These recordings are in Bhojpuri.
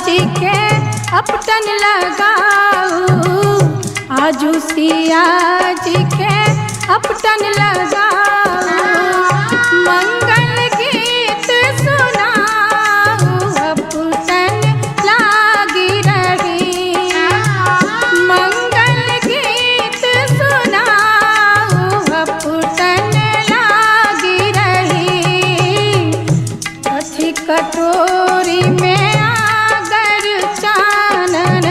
जी के अपटन लगाऊ, आजू सिया जी के अपटन लगाऊ। मंगल गीत सुनाऊ, अपटन लागी रही। मंगल गीत सुनाऊ, अपटन लागी रही। कथी कटोरी में आगर चानन,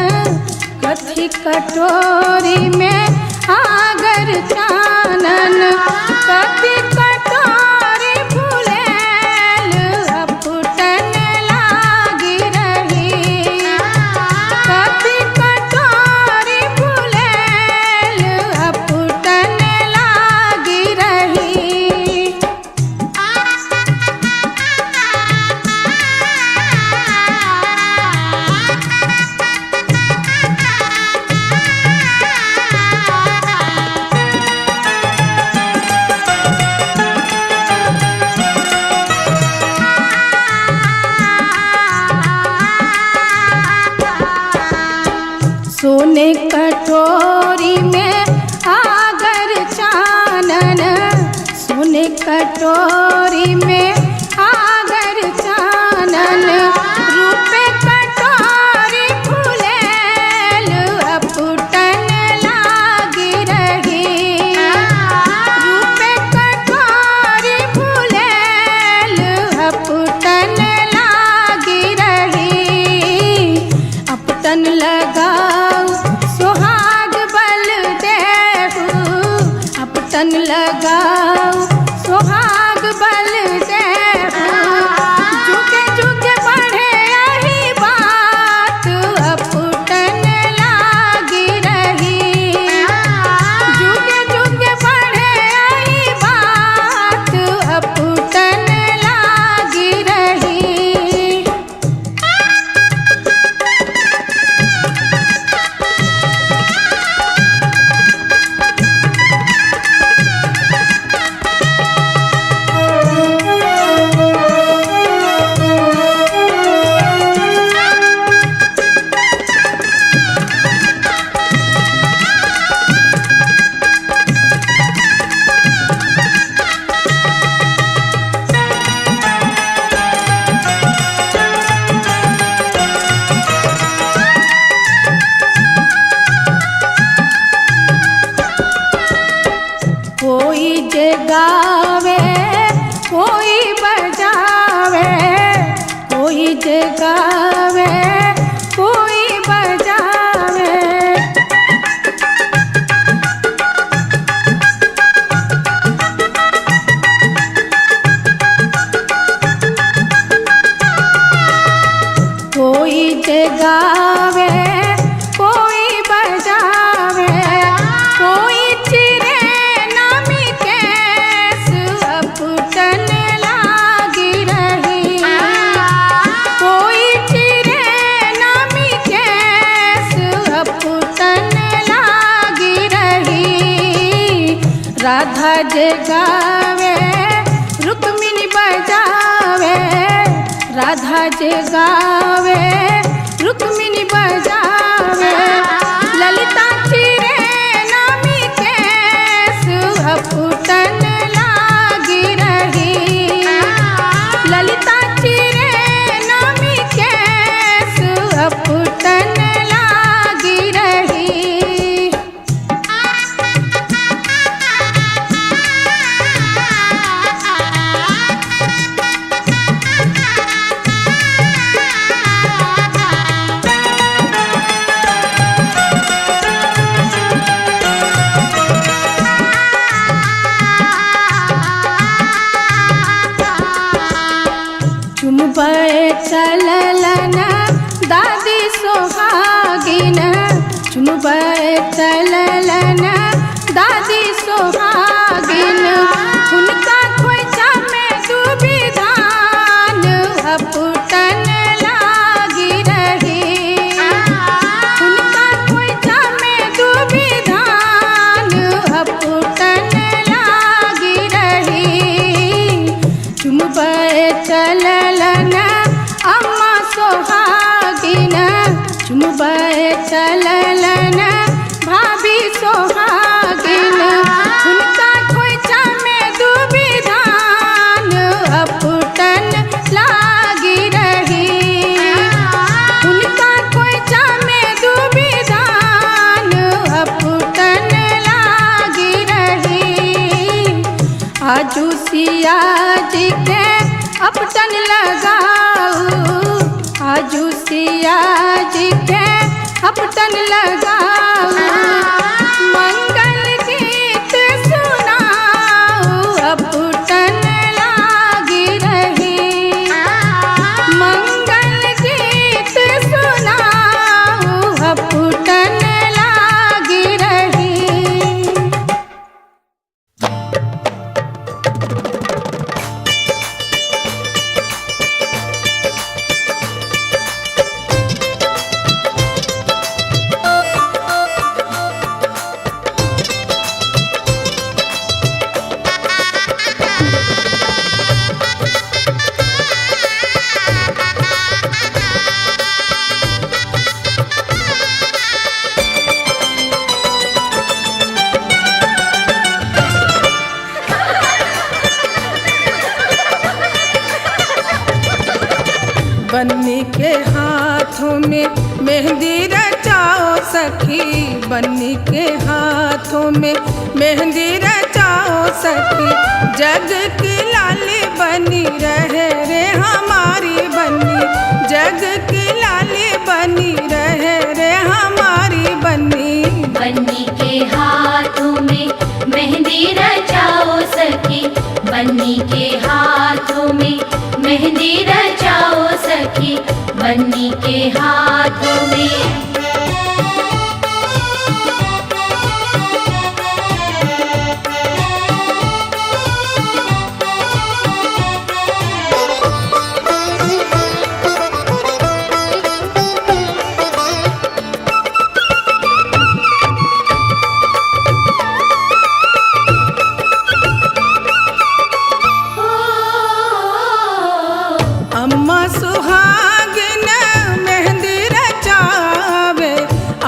कथी कटोरी में आगर चानन। कथी कटोरी फुलेल, अपटन लागी रही। कथी कटोरी फुलेल, अपटन लागी रही। सोने कटोरी में आगर चानन, सोने कटोरी में आगर चानन। रूपे कटोरी फुलेल, अपटन लागी रही। रूपे कटोरी फुलेल, अपटन लागी रही। अपटन लगाऊ सुहाग बल देहु, अपटन लगाऊ सुहाग बल देहु। जुगे जुगे बढ़े यही बात, अपटन लागी रही। जुगे जुगे बढ़े यही बात, अपटन लागी रही। कोई जे गावे, कोई बजावे, कोई जे गावे, कोई बजावे। कोई जे गावे, कोई बजावे, कोई चिरे नामी केस, अपटन लागी रही। कोई चिरे नामी केस, अपटन लागी रही। राधा जे गावे, रुक्मिणी बजावे, राधा जे गावे, रुक्मिणी बजावे। ललिता चिरे नामी केस, अपटन लागी रही। ललिता चिरे नामी केस, अपटन लागी रही। चुमबे चललन दादी सोहागिन, चुमबे चललन दादी सोहागिन। उनका खोइचा में डूबी धान, अपटन लागी रही। उनका खोइचा में डूबी धान, अपटन लागी रही। चुमबे चललन अम्मा सोहागिन, चललन भाभी सोहागिन उनका खोइचा में डूबी धान अपुटन लागी रही। उनका खोइचा में डूबी धान अपुटन लागी रही। आजू सिया जी के अपटन लगाऊ, आजू सिया जी के अपटन लगाऊ। मंगल गीत सुनाऊ अपटन लागी रही। मंगल गीत सुनाऊ अपटन लागी रही। बन्नी के हाथों में मेहंदी रचाओ सखी, बन्नी के हाथों में मेहंदी रचाओ सखी। जग की लाली बनी रहे रे हमारी बन्नी, जग की लाली बनी रहे रे हमारी बन्नी। बन्नी के हाथों में मेहंदी रचाओ सखी, बन्नी के हाथों में मेहंदी रचाओ सखी, बन्नी के हाथों में। अम्मा सुहागिन मेहंदी रचावे,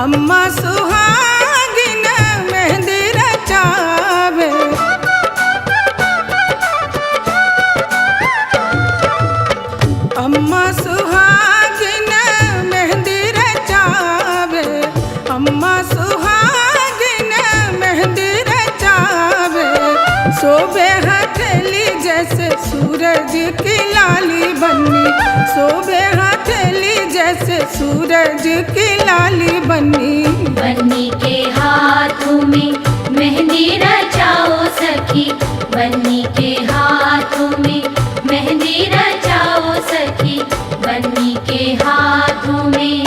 अम्मा सुहागिन मेहंदी रचावे। अम्मा सुहागिन मेहंदी रचावे, अम्मा सुहागिन मेहंदी रचावे। शोभे हथेली जैसे सूरज की लाली बन्नी, शोभे हथेली जैसे सूरज की लाली बन्नी। बन्नी के हाथों में मेहंदी रचाओ सखी, बन्नी के हाथों में मेहंदी रचाओ सखी, बन्नी के हाथों में।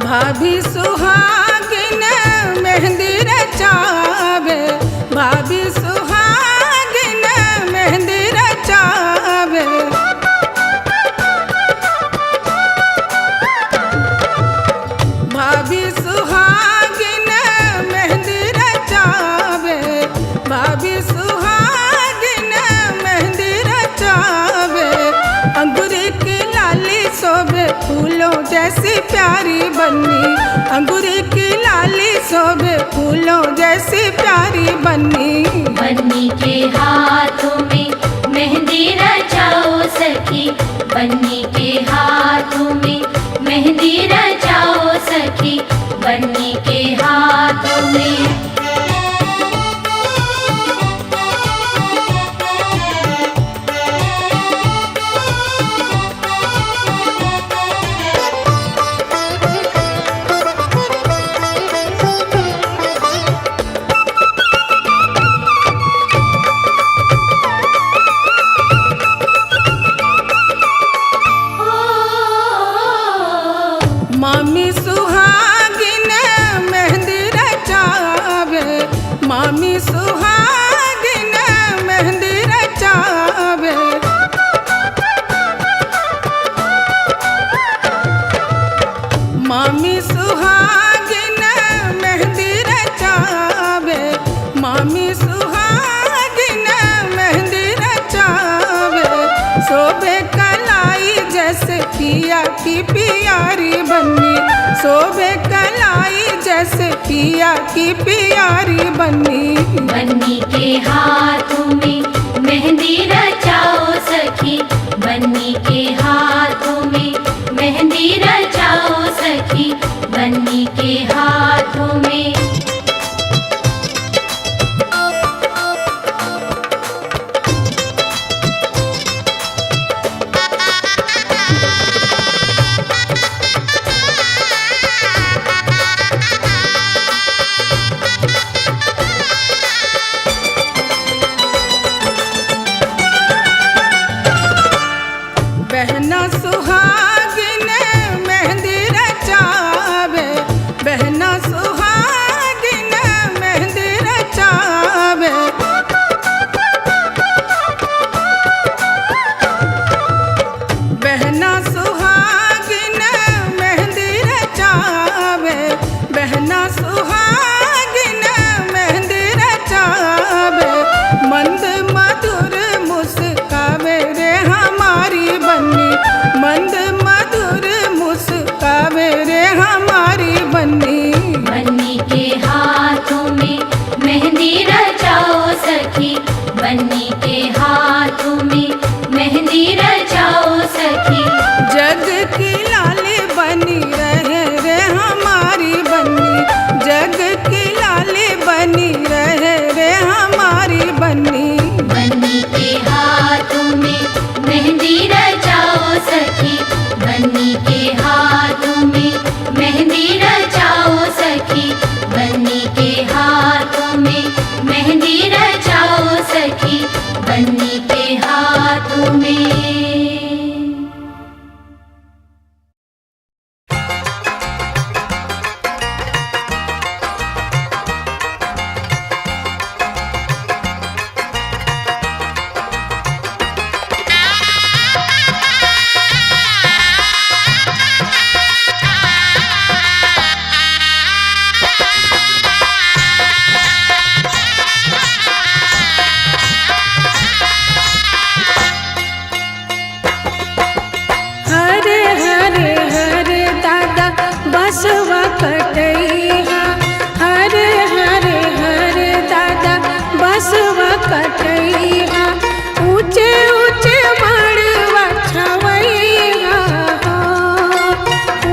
भाभी सुहागिन मेहंदी रचावे, भाभी सुहागिन मेहंदी रचावे। भाभी सुहागिन मेहंदी रचावे, भाभी सुहागिन मेहंदी रचावे। अंगूरी की लाली शोभे फूलों जैसी प्यारी बन्नी, अंगूरी की लाली शोभे फूलों जैसी प्यारी बन्नी। बन्नी के हाथों में मेहंदी रचाओ सखी, बन्नी के हाथों में मेहंदी रचाओ सखी, बन्नी के हाथों में। की प्यारी बन्नी, शोभे कलाई जैसे पिया की प्यारी बन्नी। बन्नी के हाथों में मेहंदी रचाओ सखी, बन्नी के हाथों में मेहंदी रचाओ सखी, बन्नी के हाथों में। बहना सुहागिन मेहंदी रचावे, बहना सुहागिन मेहंदी रचावे। बहना सुहागिन मेहंदी रचावे, बहना सुहागिन मेहंदी रचावे। मंद मधुर मुस्कावे रे हमारी बन्नी, मंद मधुर मुस्कावे रे हमारी बन्नी। बन्नी के हाथों में मेहंदी रचाओ सखी, बन्नी के हाथों में मेहंदी रचाओ सखी। जग की लाली बनी रहे रे हमारी बन्नी, जग की लाली बनी रहे रे हमारी बन्नी। बन्नी के हाथों में मेहंदी रचाओ सखी, बन्नी के हाथों में मेहंदी रचाओ सखी, बन्नी के हाथों में मेहंदी रचाओ सखी, बन्नी के हाथों में। हरे हरे हरे दादा बसवा कटैया, हरे हरे हरे दादा बसवा कटैया। ऊंचे ऊंचे मड़वा छवैया,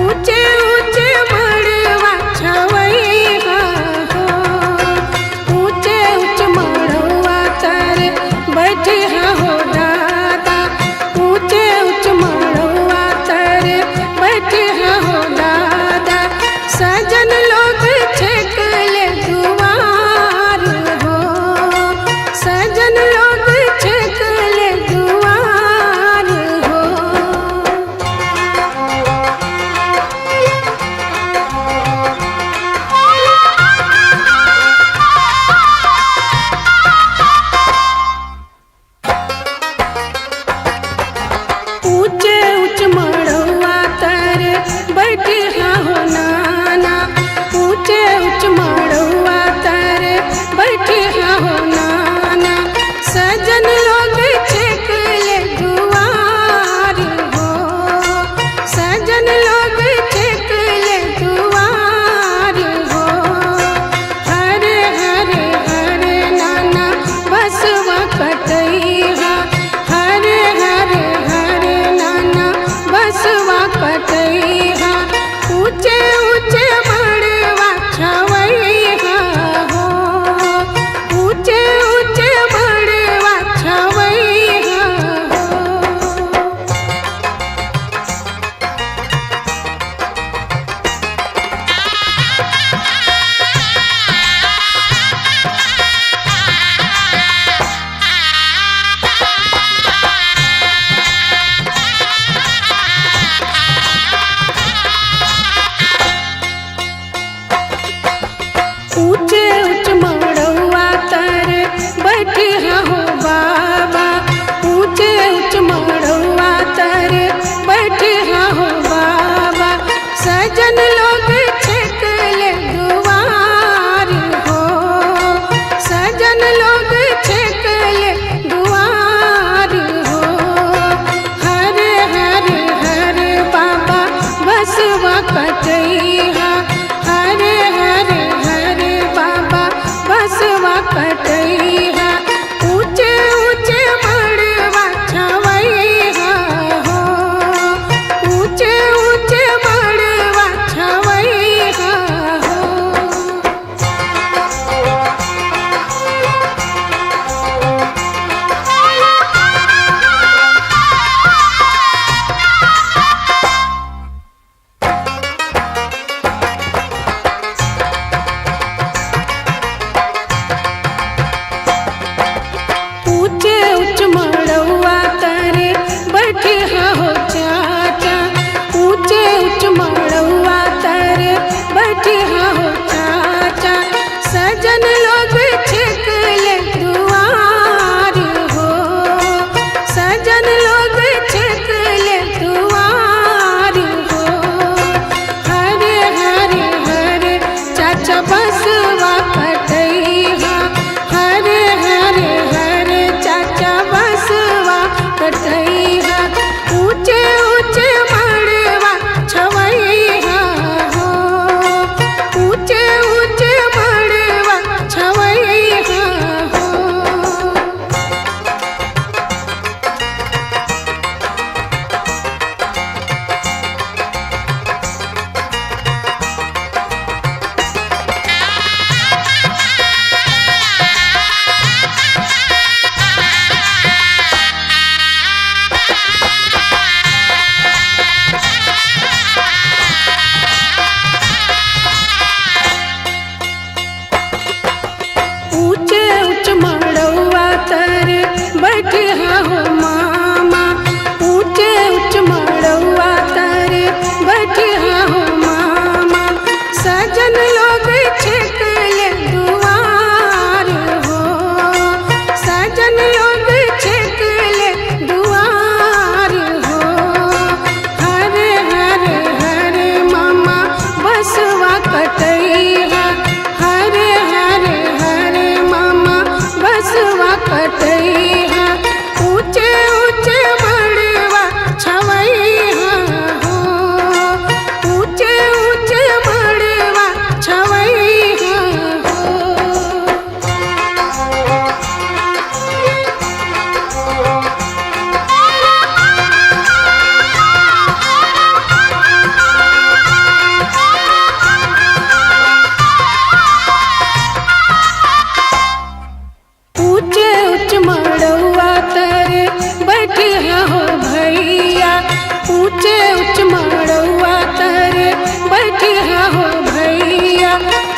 ऊंचे ऊंचे मड़वा छवैया। ऊंचे ऊंचे मड़वा तर बैठे हो दादा, ऊंचे ऊंचे मड़वा तर बैठे हो दादा। सजन लोग छेक ले दुआर हो, सजन लोग छेक ले दुआर हो। ऊंचे ऊंचे मड़वा तर बैठे हो नाना, ऊंचे ऊंचे मड़वा तर बैठे हो नाना। सजन लोग छेक ले दुआर हो, सजन लोग छेक ले दुआर हो। हरे हरे हरे नाना बसवा कटैया, हरे हरे हरे नाना बसवा कटैया। ऊंचे ऊंचे मड़वा छवैया हो, ऊंचे ऊंचे मड़वा छवैया हो।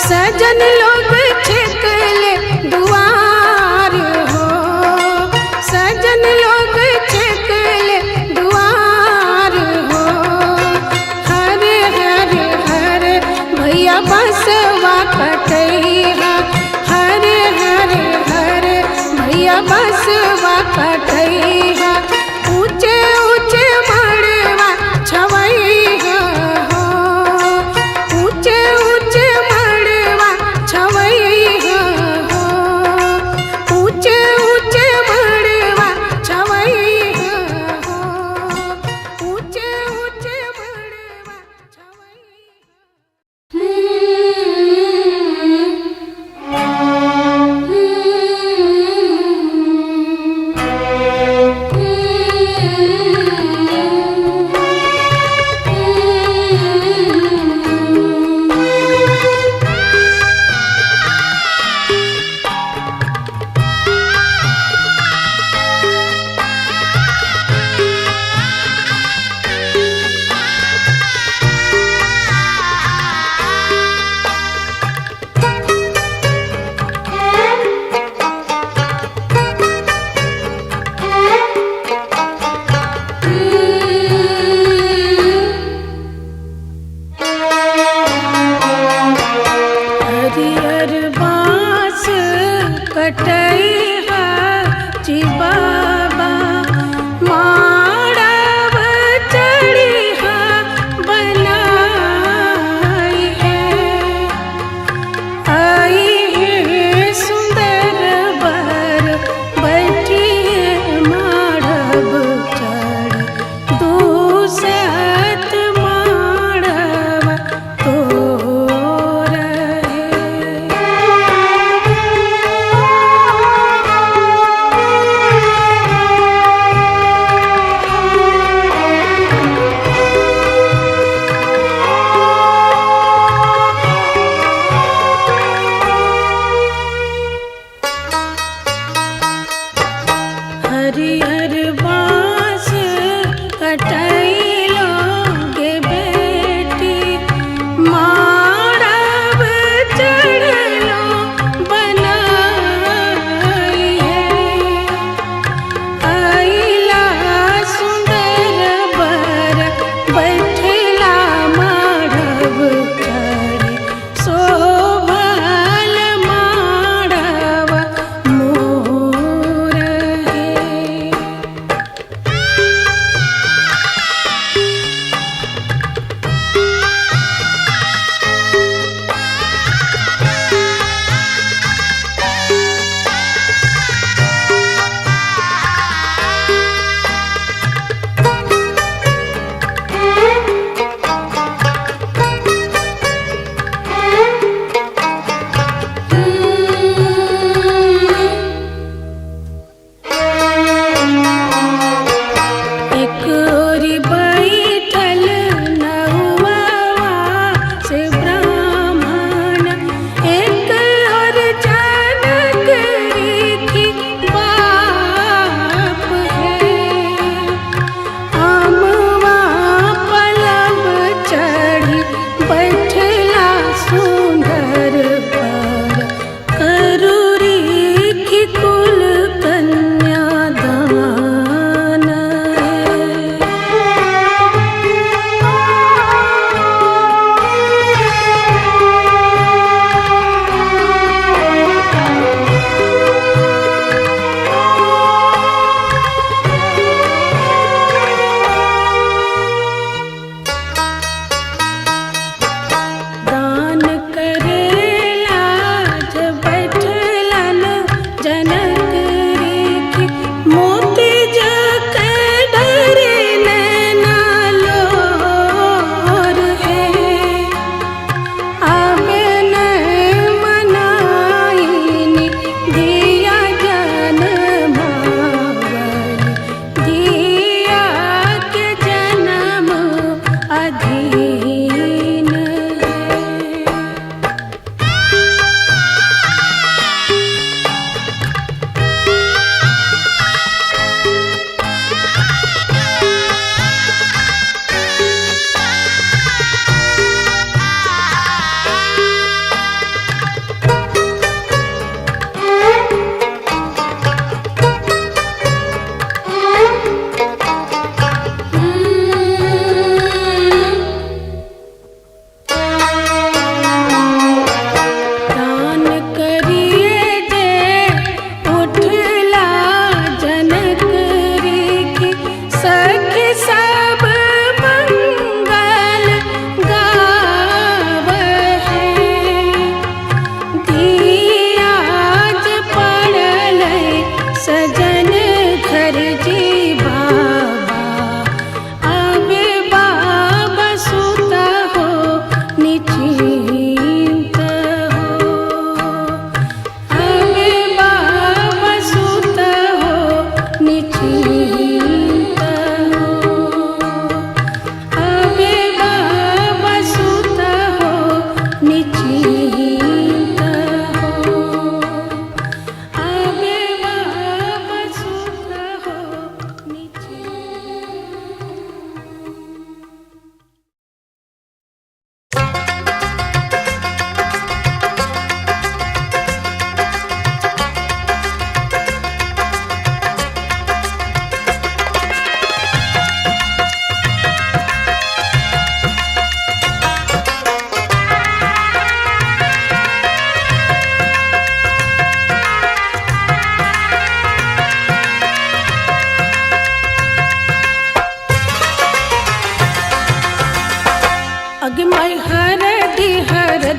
सजन लोग छिकले दुआर हो, सजन लोग छिकले दुआर हो। हरे हरे हरे भैया बसवा कटैया, हरे हरे हरे भैया बसवा कटैया। ऊंचे ऊंचे मड़वा छवैया हो, ऊंचे ऊंचे मड़वा छवैया हो, ऊंचे ऊंचे मड़वा छवैया हो, ऊंचे ऊंचे मड़वा छवैया।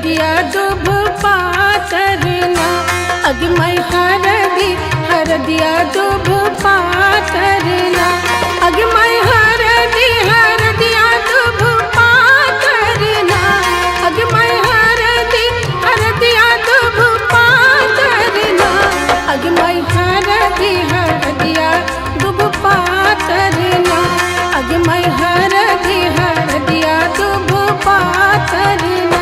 हरदिया दुभ पातरना अगमय हरदिया दुभ पातरना अगमय हरदिया दुभ पातरना अगमय हरदिया दुभ पातरना अगमय हरदिया दुभ पातरना अगमय हरदिया दुभ पातरना।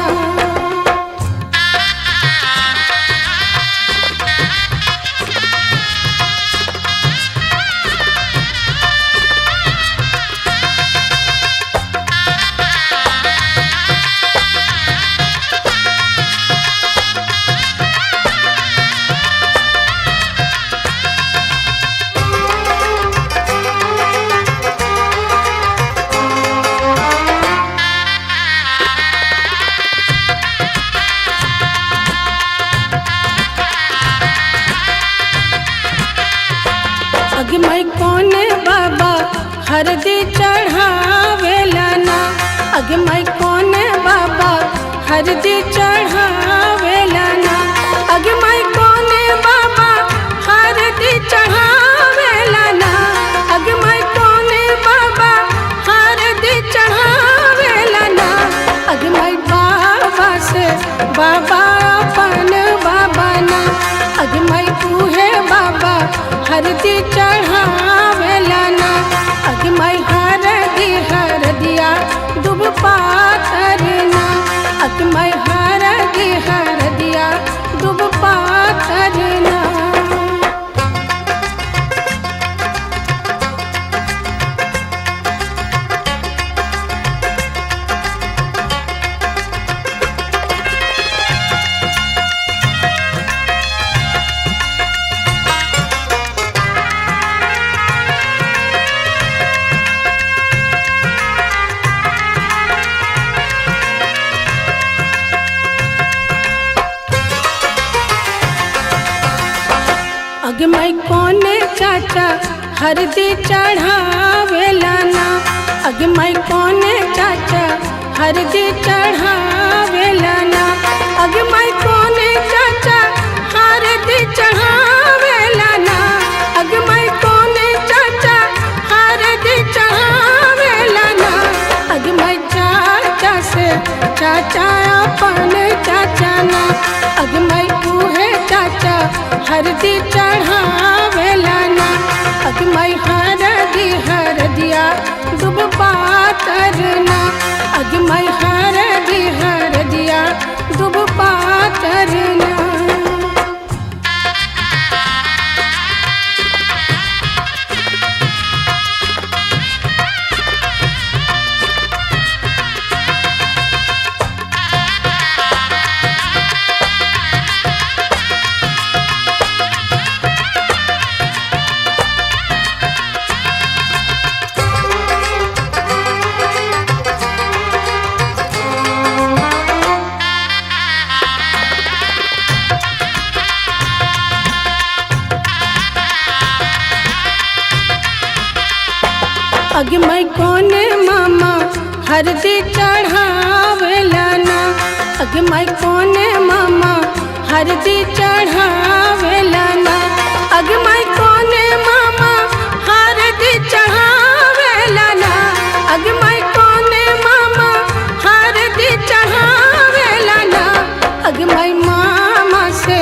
अगमय कौन बाबा हरदी चढ़ावेला ना अगमय कौन बाबा हरदी चढ़ावेला ना अगमय कौन बाबा हरदी चढ़ावेला ना अगमय कौन बाबा हरदी चढ़ावेला ना अगमय बाबा से बाबा अपन बाबा ना अगमय तूहे बाबा हरदी चढ़ावेला ना अगमय हरदिया दुभ पातरना अगमय हरदिया दुभ पातरना। अगमय कौन चाचा हरदी चढ़ावेला ना अगमय कौन चाचा हरदी चढ़ावेला ना अगमय कौन चाचा हरदी चढ़ावेला ना अगमय कौन चाचा हरदी चढ़ावेला ना अगमय चाचा से चाचा अपन चाचा ना अगमय तूहे चाचा हरदी चढ़ावेला ना अगमय हरदिया दुभ पातरना अगमय हरदिया दुभ पातरना। अगमय कौन मामा हरदी चढ़ावेला ना अगमय कौन मामा हरदी चढ़ावेला ना अगमय कौन मामा हरदी चढ़ावेला ना अगमय कौन मामा हरदी चढ़ावेला ना अगमय मामा से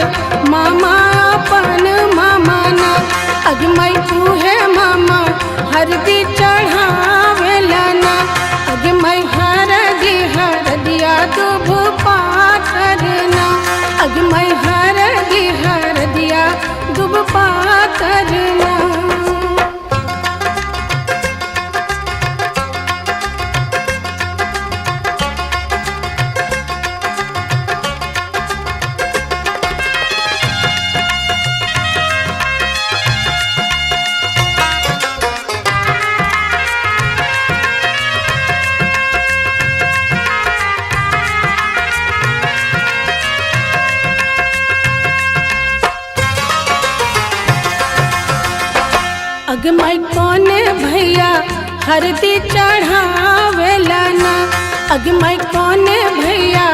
मामा अपन मामा ना अगमय तूहे मामा हरदी चढ़ावेला ना अगमय हरदिया दुभ पातरना अगमय हरदिया दुभ पातरना। अगमय कौन भैया हरदी चढ़ावेला ना अगमय कौन भैया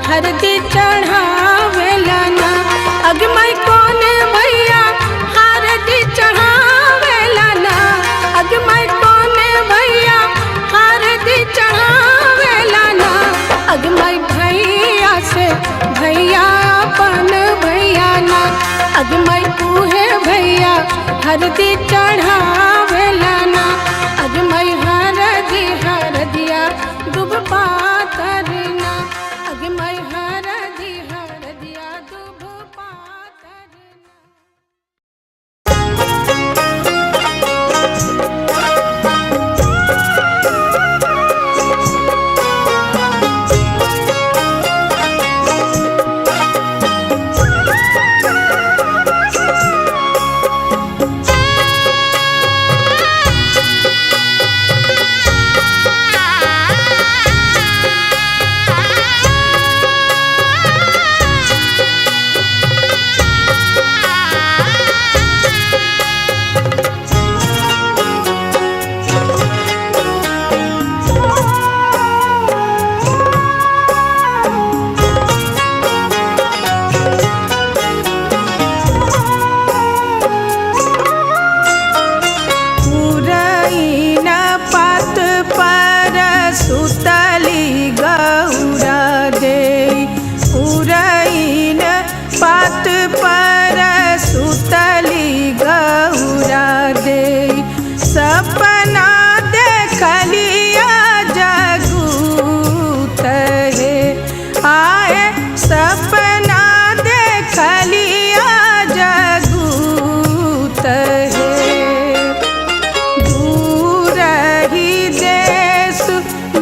हरदी चढ़ावेला ना। अगमई कोने भैया हरदी चढ़ावेला ना। अगमई कोने भैया हरदी चढ़ावेला ना। अगमई भैया से भैया अपन भैया ना। अगमई उहे भैया हरदी चढ़ावेला ना। अगमई हरदिया दुब पातरना। अगमई हरदिया दुब पातरना। सुतली गौरा दे। उरैन पात पर सुतली गौरा दे। सपना देखलिया जगूत है। आए सपना देखलिया जगूत है।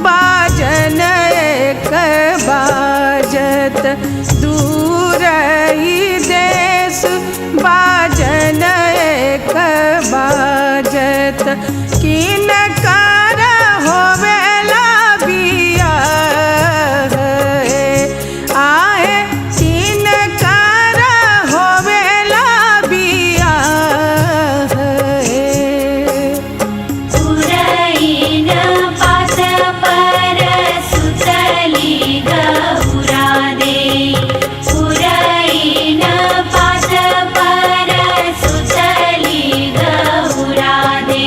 बाजन एक बाजत दूर ही देश। बाजन एक बाजत किन कर होवेला बियाह। आए किन कर होवेला बियाह। उरैन पात पर सुतली गौरा दे। उरैन पात पर सुतली गौरा दे।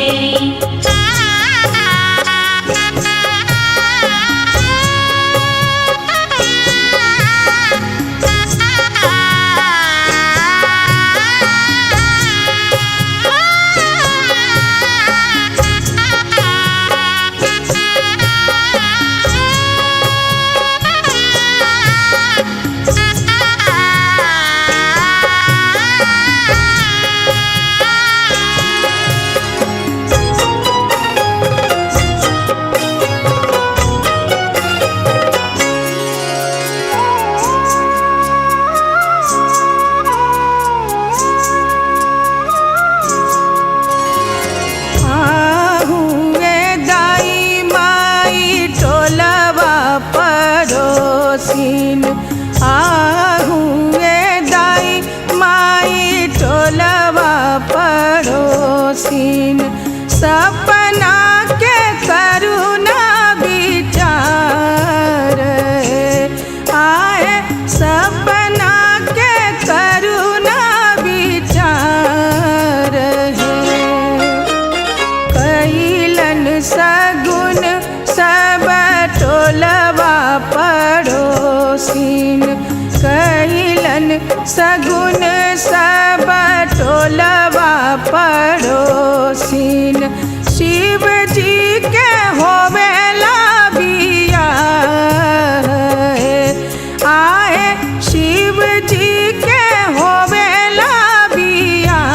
पड़ोसीन आहुए दाई माई टोलवा पड़ोसीन। सपना के करुणा विचार आए। सपना के करुणा विचार है। कैलन सगुन सब टोलवा पड़ोसीन। कैलन सगुन सब टोलवा पड़ोसीन। शिव जी के होवेला बियाह। आए शिव जी के होवेला बियाह।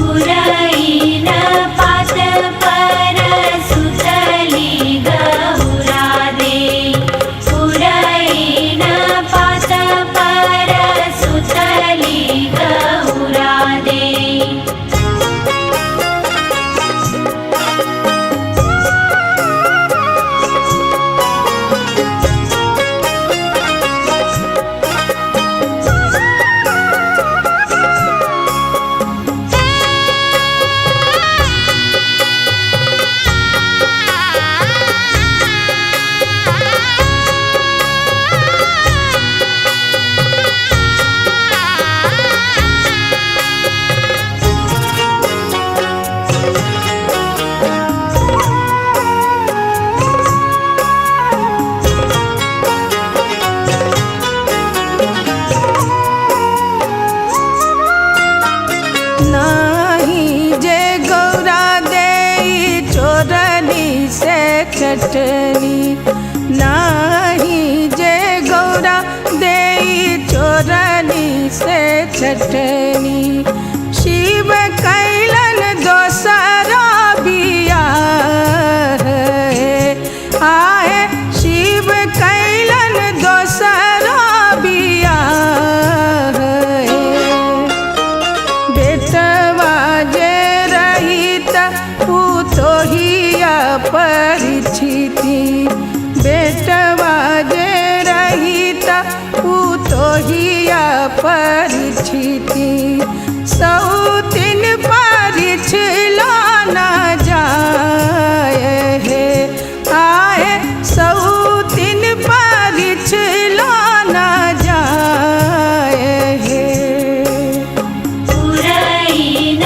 उरैन पात पर सुतली गौरा दे। उरैन पात पर नाही जे गौरा देई चोरनी से चटनी, नाही जे गौरा देई चोरनी से चटनी। शिव कैलन दोसरा बिया आए, शिव कैलन दोसरा बिया। बेटवा जे रहित पुतोहिया परिछिति, बेटवा जे रहित पुतोहिया परिछिति। सौतिन परिछला न जाए हे आए, सौतिन परिछला न जाए हे। पुरैन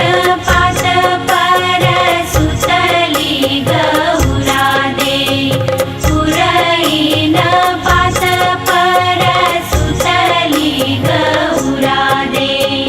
पात पर सुतली गौरा देई, पुरैन पात पर सुतली गौरा देई।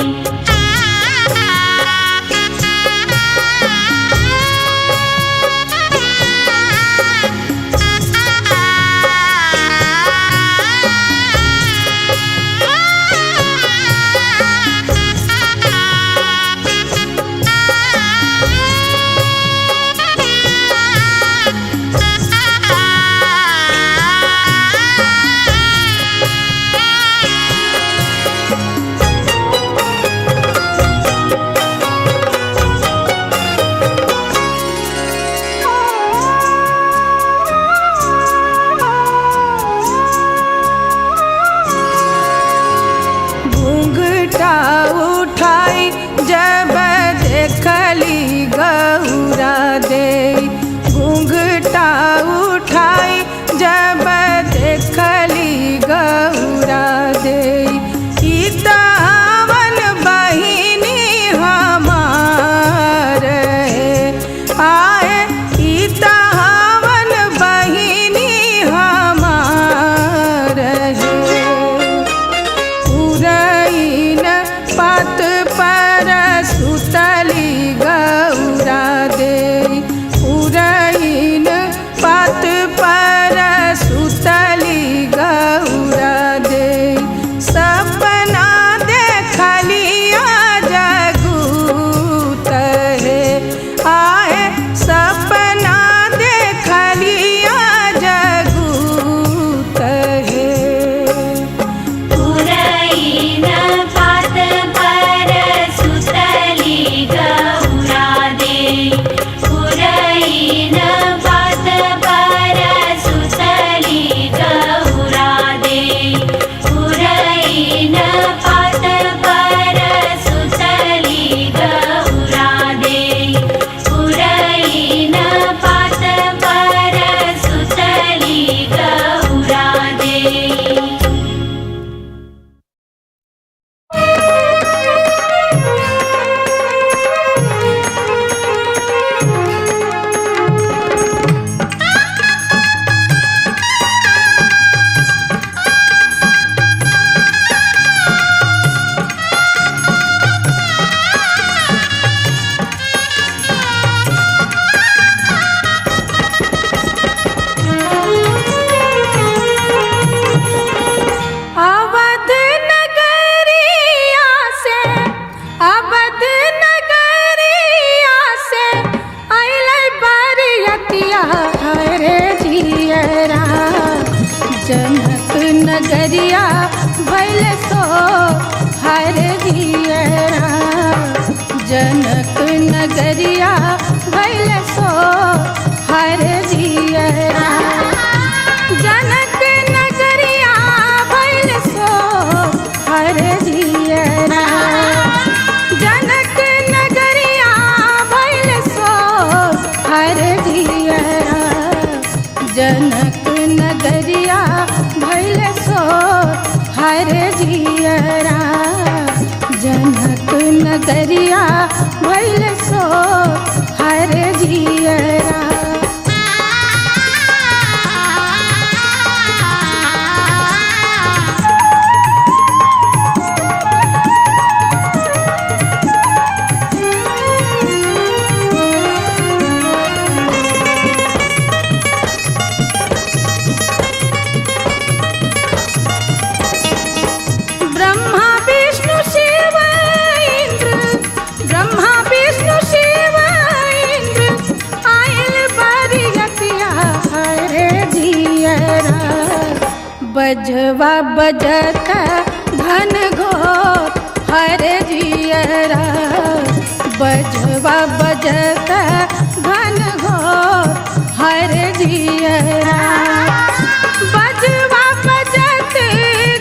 घूंघटा उठाई जब देखली गौरा देई, घूंघटा उठाई जब देखली गौरा देई। ई त हवन बहिनी हमार आए, ई त हवन बहिनी हमार है। पुरैन पात पर सुतली गौरा देई, पुरैन पात पर सुतली गौरा देई। सपना देखलिया जगूत हे आए, सपना देखलिया जगूत हे। पुरैन पात पर सुतली गौरा देई, पुरैन पात पर सुतली गौरा देई, पुरैन पात पर सुतली गौरा देई, पुरैन पात पर सुतली गौरा देई। अवध नगरिया से, अवध नगरिया से अइलै बरियतिया रे जियरा। जनक नगरिया भइल सो हरे जियरा, जनक नगरिया भइल सो हरे जियरा। जनक नगरिया भइल सो हरे जियरा, जनक नगरिया भइल सो हरे जियरा। जनक नगरिया भइल सो हरे जियरा, जनक नगरिया भइल सो हरे जियरा। बजवा बजत घन घोर हर जियरा, बजवा बजत घन घोर हर जियरा, बजवा बजत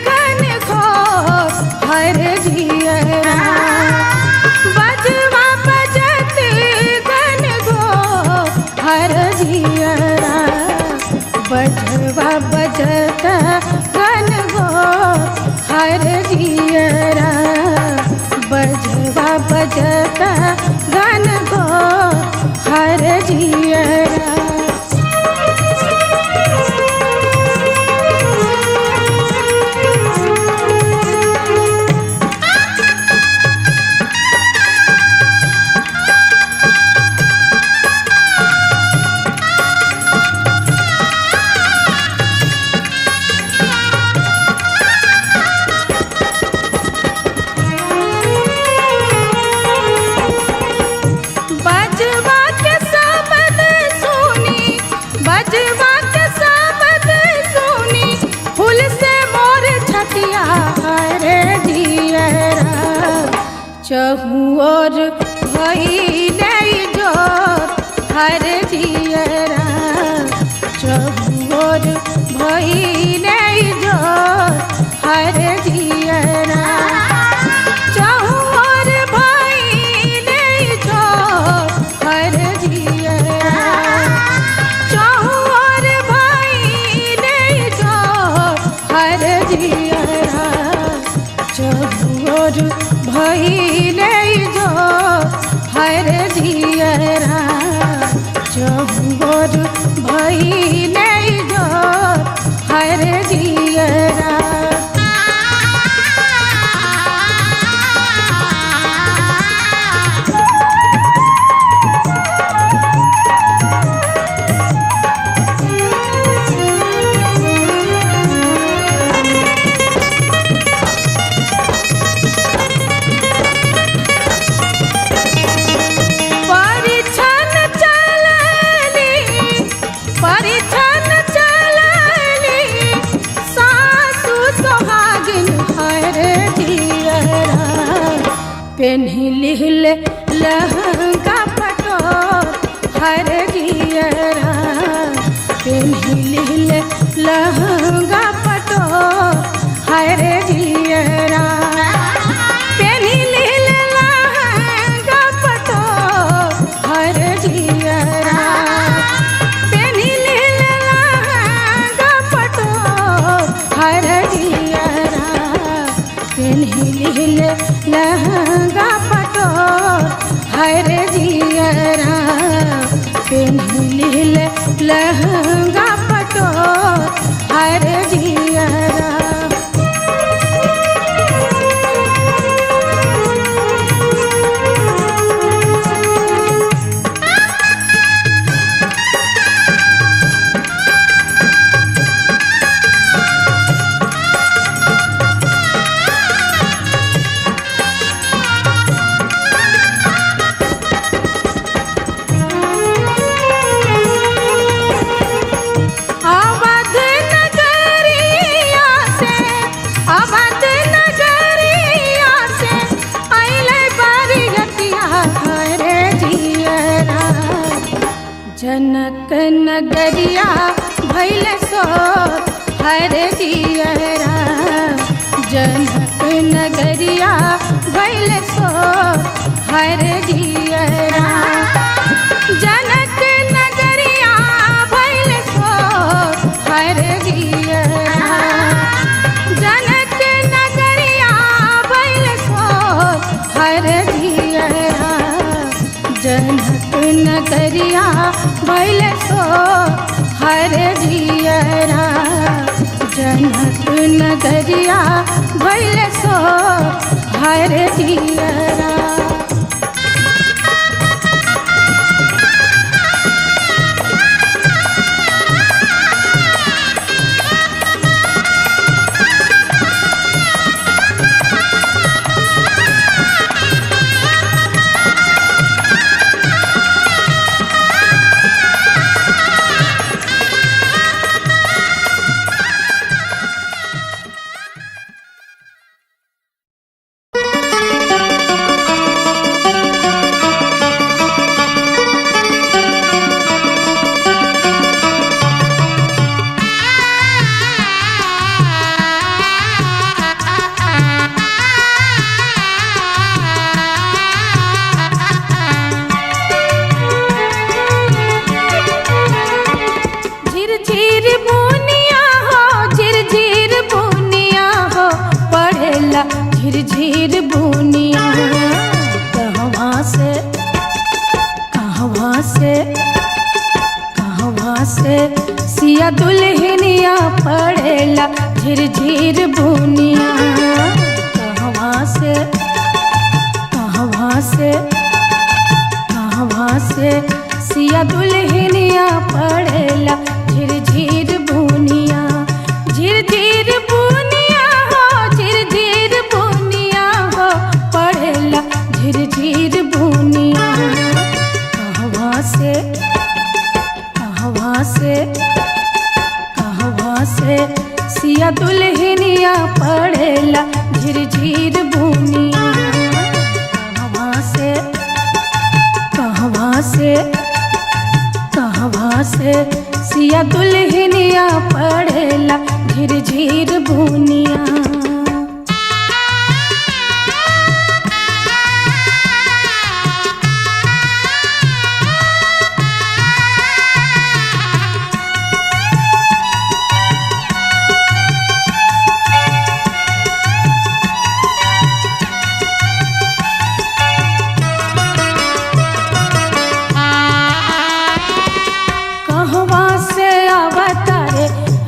घन घोर हर जियरा, बजवा बजत घन घोर हर जियरा, बजवा बजत घन घोर हर जियरा, बजवा बजत घन घोर हर जियरा। बजवा के शब्द सुनी, बजवा के शब्द सुनी, फूल से मोर छटिया रे जियरा, चहु और भइले जोर हर जियरा, चहु और भइले जोर हर जियरा, चहु और भइले जोर हर जियरा, चहु और भइले जोर हर जियरा, चहु और भइले जोर हर जियरा, चहु और भइले जोर हर जियरा। परिछन चलली सासु सोहागिन हर जियरा, पेन्ही लिहले लहंगा पटोर हर जियरा, पेन्ही लिहले लहंगा पटोर हर जियरा, पेन्ही लिहले लहंगा पटोर हर जियरा, पेन्ही लिहले लहंगा पटोर हर जियरा, पेन्ही लिहले लहंगा पटोर हर जियरा, पेन्ही लिहले लहंगा पटोर हर जियरा। अवध नगरिया से, अवध नगरिया से अइले बरियतिया हर जियरा, जनक नगरिया भइले सोर हर जियरा, जनक नगरिया भइले सोर हर जियरा, जनक नगरिया भइले सोर हर जियरा, जनक नगरिया भइले सोर हर जियरा, जनक नगरिया भइले सोर हर जियरा, जनक नगरिया भइले सोर हर जियरा। झिरझिर बुनिया। कहवा से सिया दुल्हनिया पड़ेला झिरझिर बुनिया। झिरझिर बुनिया हो, झिरझिर बुनिया हो, पड़ेला झिरझिर बुनिया। कहवा से सिया दुल्हनिया पड़ेला झिरझिर बुनिया। कहवा से सिया दुल्हनिया पड़ेला झिरझिर बुनिया।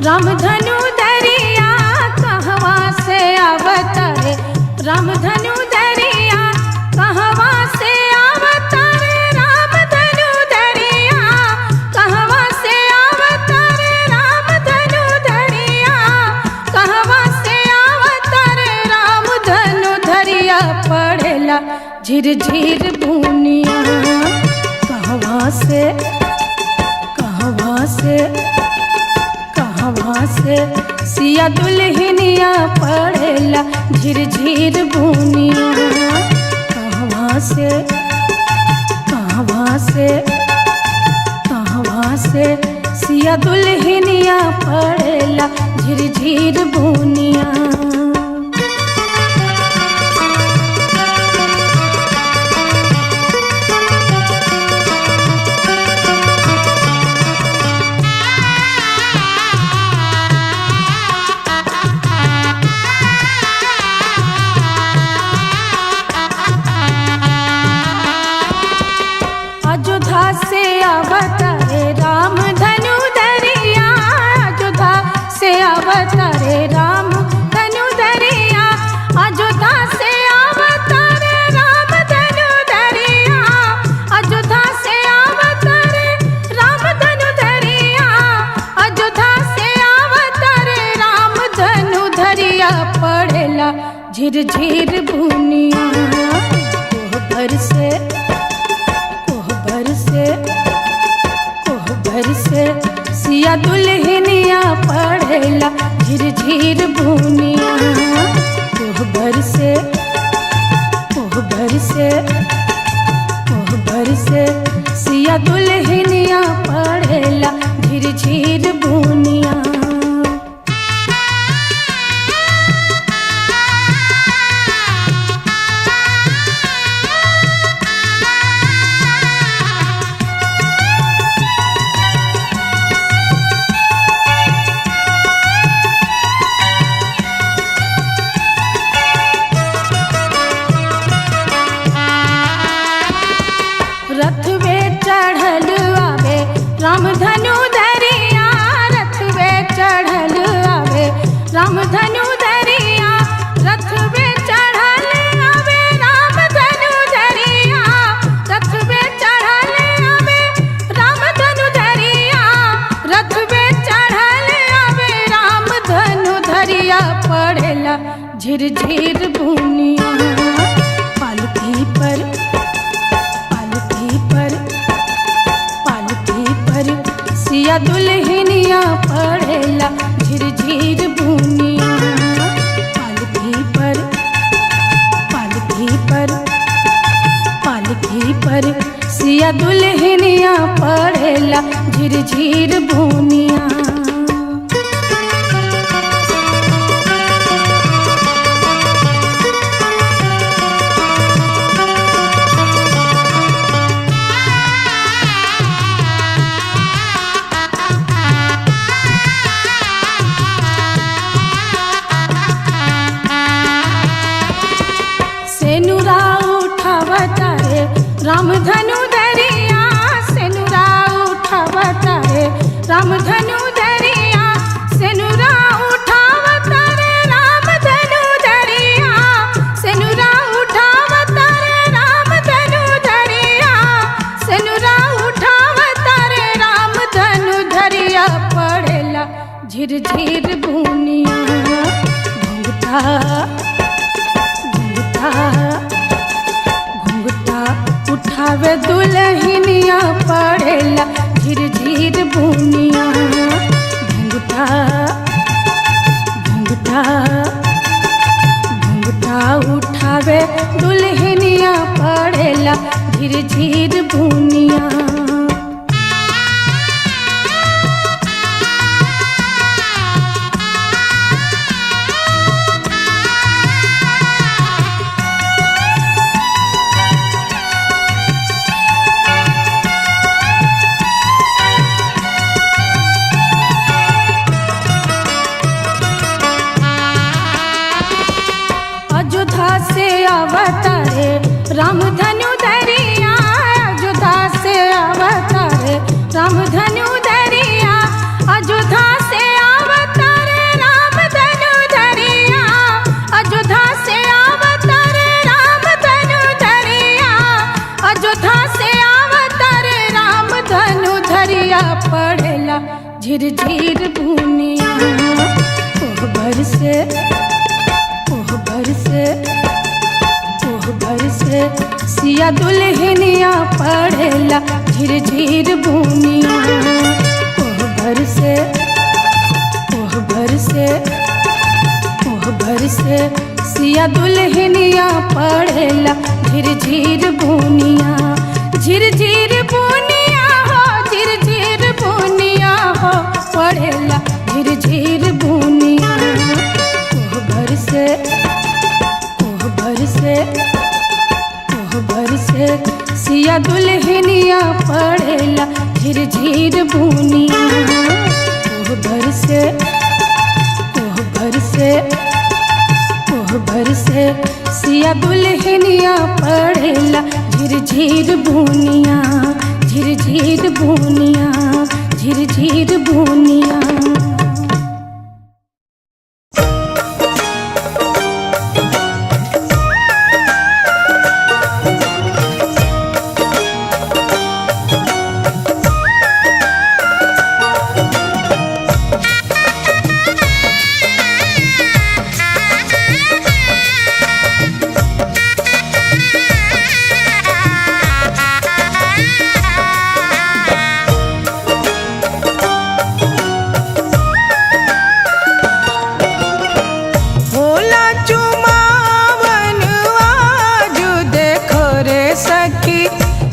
रामधनु दरिया, कहवा से अवतरे रामधनु दरिया। कहवा से अवतरे रामधनु दरिया। कहवा से अवतरे रामधनु दरिया। कहवा से अवतरे रामधनु दरिया पड़ेला झिरझिर बुनिया। कहवा से सिया दुल्हनिया पड़ेला झिरझिर बुनिया। कहवा से सिया दुल्हनिया पड़ेला झिरझिर बुनिया। अयोध्या से अवतरे रामधनु दरिया। अयोध्या से अवतरे रामधनु दरिया। अयोध्या से अवतरे रामधनु दरिया। अयोध्या से अवतरे रामधनु दरिया। अयोध्या से अवतरे रामधनु दरिया पड़ेला झिरझिर बुनिया। कोहबर से सिया दुल्हनिया पड़ेला झिरझिर बुनिया। कोहबर से सिया दुल्हनिया पड़ेला झिरझिर बुनिया। रथ वे चढ़ल आवे रामधनु दरिया। रथ वे चढ़ल आवे रामधनु दरिया। रथ वे चढ़ल आवे रामधनु दरिया। रथ वे चढ़ल आवे रामधनु दरिया। रथ वे चढ़ल आवे रामधनु दरिया पड़ेला झिरझिर बुनिया। पालकी पर सिया दुल्हनिया पड़ेला झिरझिर बुनिया। पालकी पर सिया दुल्हनिया पड़ेला झिरझिर बुनिया। रामधनु दरिया। सेनुरा उठावता है रामधनु दरिया। उठावे दुल्हनिया पड़ेला झिरझिर बुनिया। घुंघटा घुंघटा घुंघटा उठावे दुल्हनिया पड़ेला झिरझिर बुनिया। अयोध्या से अवतारे रामधनु धरिया। अयोध्या से अवतारे रामधनु धरिया। अयोध्या से अवतारे रामधनु धरिया। अयोध्या से अवतारे रामधनु धरिया। अयोध्या से अवतारे रामधनु धरिया पड़ेला झिरझिर बुनिया। कोहबर से सिया दुल्हनिया पड़ेला झिरझिर बुनिया। कोहबर से सिया दुल्हनिया पड़ेला झिरझिर बुनिया। झिरझिर बुनिया हो, झिरझिर बुनिया हो पड़ेला झिरझिर बुनिया। कोहबर से सिया दुल्हनिया पड़ेला झिरझिर बुनिया। कोहबर से सिया दुल्हनिया पड़ेला झिरझिर बुनिया। झिरझिर बुनिया, झिरझिर बुनिया।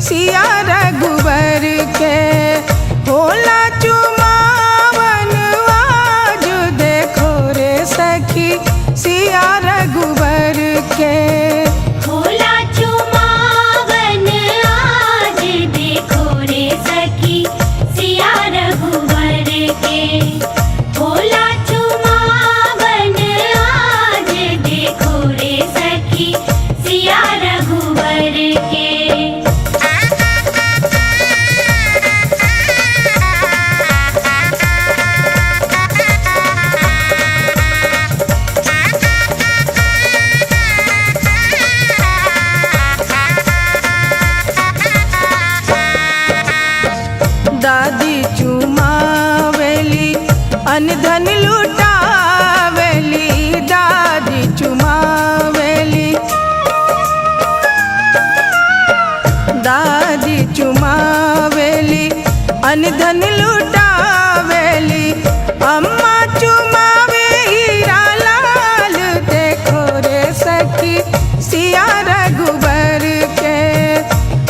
सिया रघुवर के होला चुमावन आज देखो रे सखी सिया रघुवर के। होला चुमावन आज देखो रे सखी सिया रघुवर के। होला चुमावन आज देखो रे सखी सिया रघुवर के। दादी चुमावेली अनधन लुटावेली। दादी चुमावेली, दादी चुमावेली अनधन लुटावेली। अम्मा चुमावे हीरा लाल देखो रे सखी सिया रघुबर के।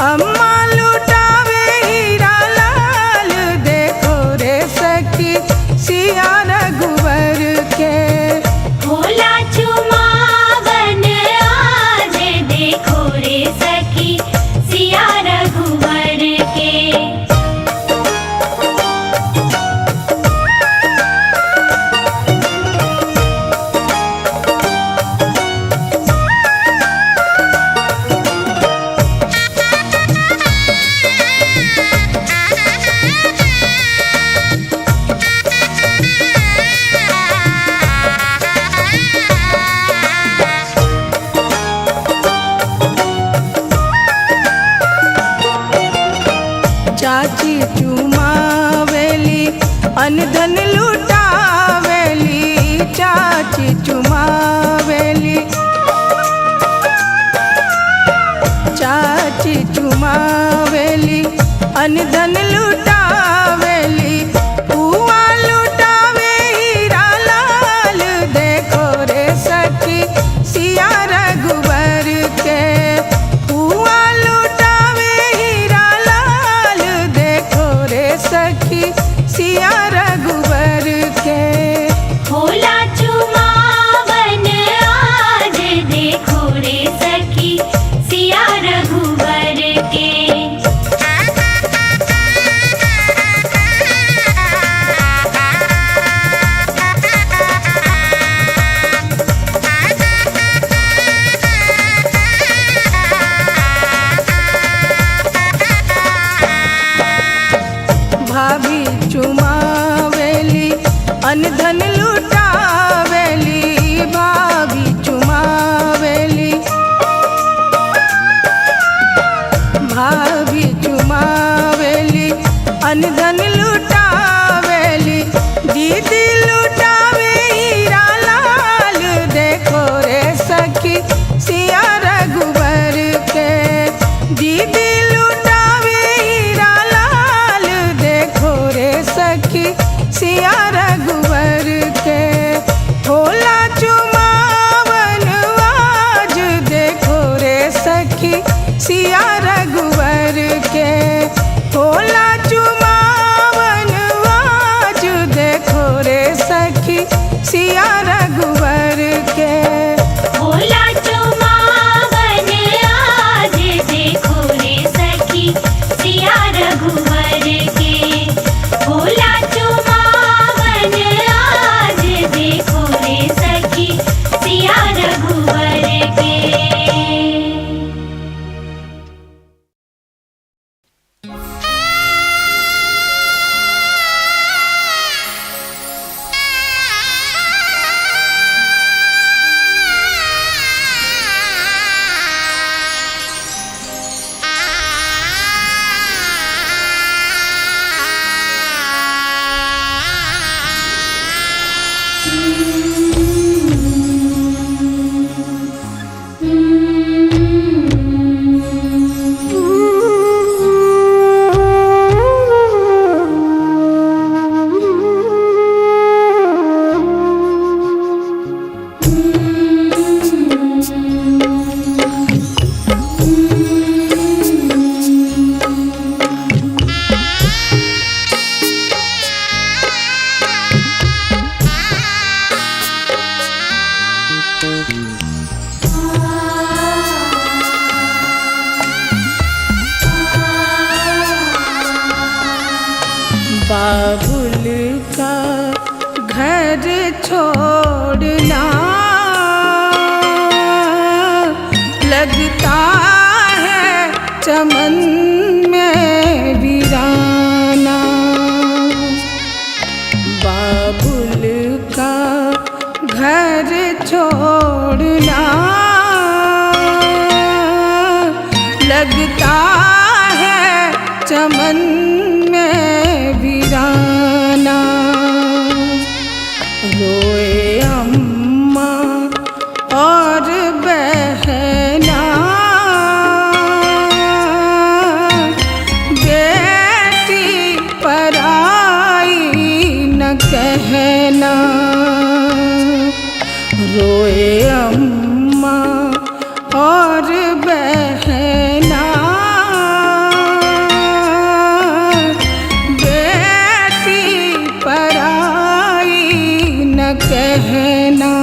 अम्मा लुटावे हीरा लाल देखो रे सखी सिया रघुबर के। होला चुमावन आज देखो रे सखी सिया रघुवर के। चाची चुमावेली अनधन लुटावेली। चाची चुमावेली, चाची चुमावेली अनधन लुटावेली पुआ लुटावे हीरा लाल देखो रे सखी सिया रघुवर के पुआ लुटावे हीरा लाल देखो रे सखी सिया रघुवर के होला चुमावन आज देखो रे सखी सिया रघुवर के भाभी चुमावेली अनधन लुटावेली भाभी चुमावेली भाभी चुमावेली अनधन लुटावेली दीदी लुटावे हीरा लाल देखो रे सखी सिया रघुवर के दीदी लुटावे हीरा लाल देखो रे सखी सिया रघुवर के होला चुमावन आज देखो रे सखी सिया रघुवर के होला चुमावन आज देखो रे सखी सिया रघुवर के होला चुमावन आज देखो रे सखी सिया रघुवर के होला चुमावन आज देखो रे सखी सिया रघुवर के बाबुल का घर छोड़ना लगता है चमन में वीराना बाबुल का घर छोड़ना लगता है चमन में वीराना रोए अम्मा और बहना बेटी पराई न कहना रोए अम्मा और बहना बेटी पराई न कहना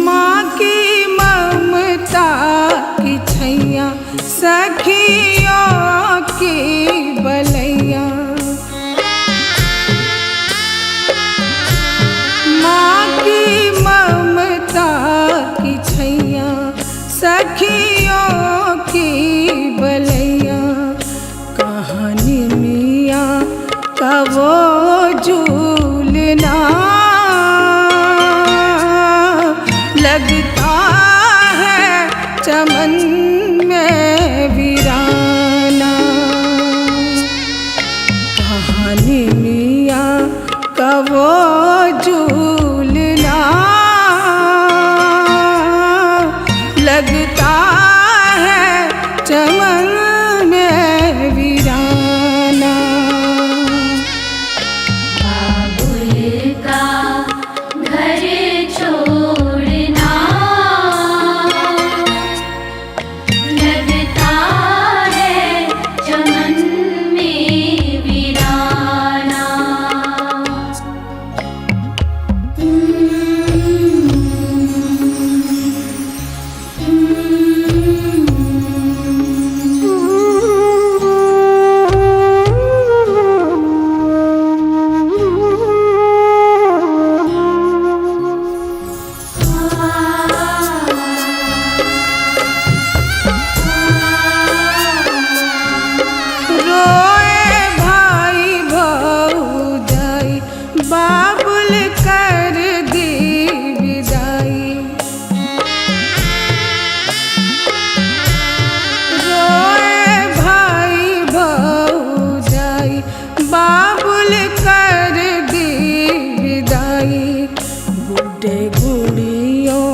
माँ की ममता की छैया सखियों की बलैया माँ की ममता की छैया सखियों की वो झूलना लगता है चमन में वीराना। कहानी मियाँ का वो झूलना लगता है चमन में वीराना। बाबुल का घर छोड़ना लगता है चमन में वीराना। रोए भाई भौजाई बाबुल कर दी विदाई। रोए भाई भौजाई बाबुल कर दी विदाई। बूढ़े गुड़ियों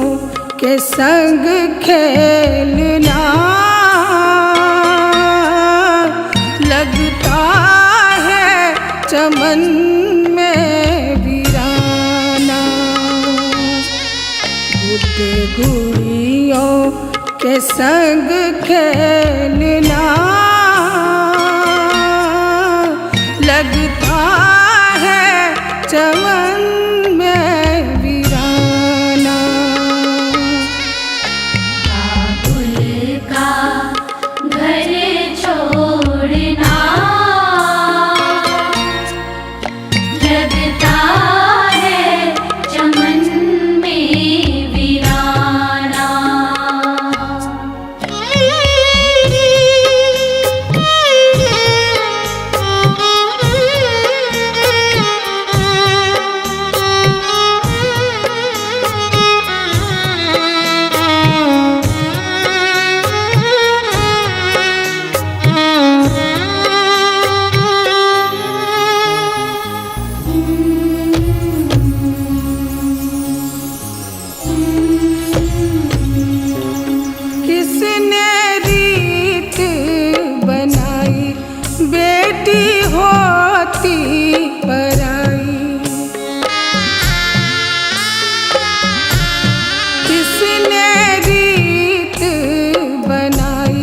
के संग खेलना लगता है चमन में वीराना। बूढ़े गुड़ियों के संग खेलना लगता है चमन में वीराना। बाबुल का घर छोड़ना लगता है चमन में वीराना। किसने रीत बनाई बेटी होती पराई। किसने रीत बनाई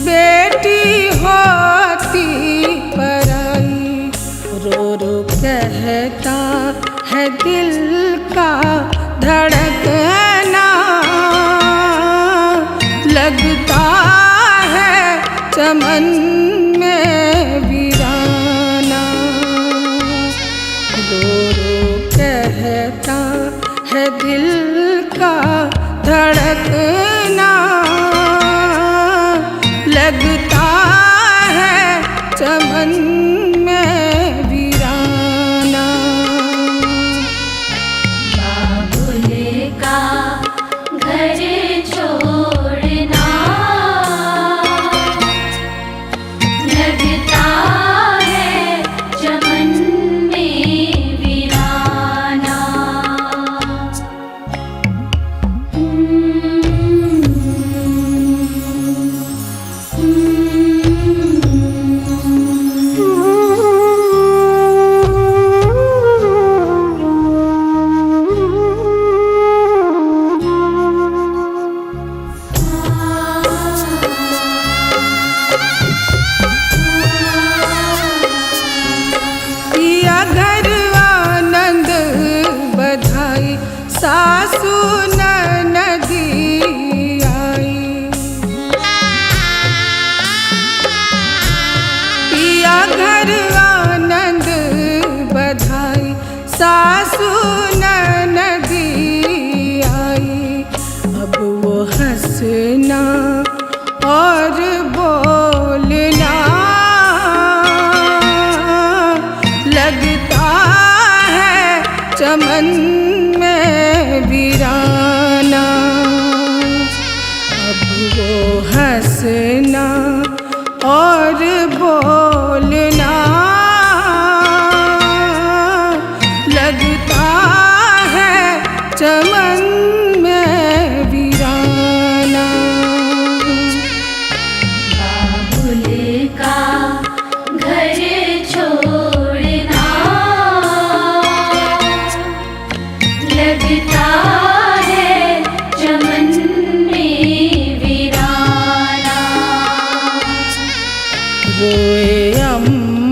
बेटी होती पराई। रो रो कहता है दिल का धड़कना लगता है चमन में वीराना। रो रो कहता है दिल का धड़कना लगता है चमन में वीराना। बाबुल का घर छोड़ना लगता है चमन में वीराना। चमन में वीराना। अब वो हंसना और बोलना लगता है चमन में वीराना। बाबुल का घर छोड़ना लगता है चमन में वीराना। रोए अम्मा